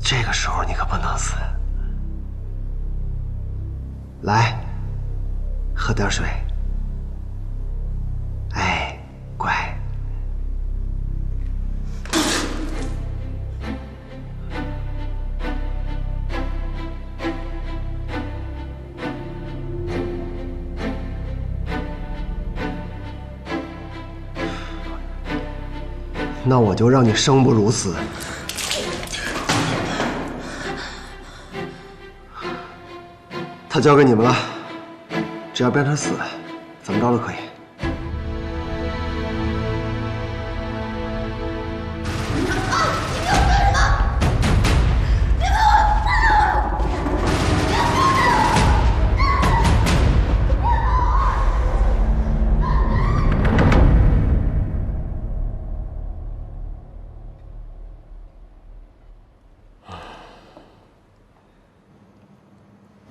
這個時候你可不能死。来，喝点水。哎，乖。那我就让你生不如死。他交给你们了，只要别让他死，怎么着都可以。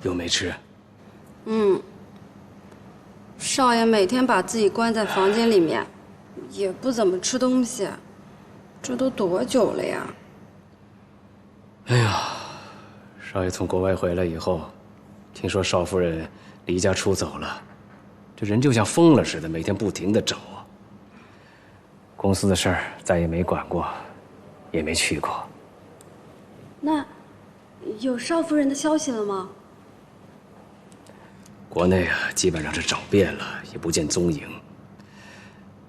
又没吃？少爷每天把自己关在房间里面，也不怎么吃東西，這都多久了呀？哎呀，少爺從國外回來以後，聽說少夫人離家出走了，這人就像瘋了似的，每天不停地找。公司的事兒再也沒管過，也沒去過。那有少夫人的消息了嗎？國內啊，基本上是找遍了，也不見蹤影。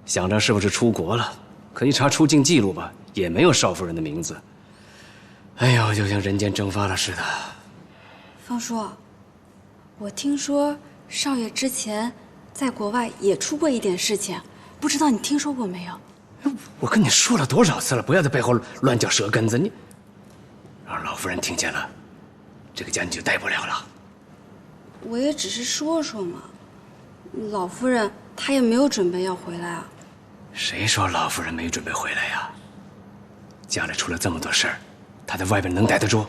想着是不是出國了，可一查出境記錄吧，也沒有少夫人的名字。哎呦，就像人間蒸發了似的。方叔，我聽說少爺之前在國外也出過一點事情，不知道你聽說過沒有？我跟你說了多少次了，不要在背後亂叫舌根子，你讓老夫人聽見了，這個家你就待不了了。我也只是說說嘛，老夫人她也沒有準備要回來啊。誰說老夫人沒準備回來呀？家裡出了這麼多事兒，她在外邊能待得住？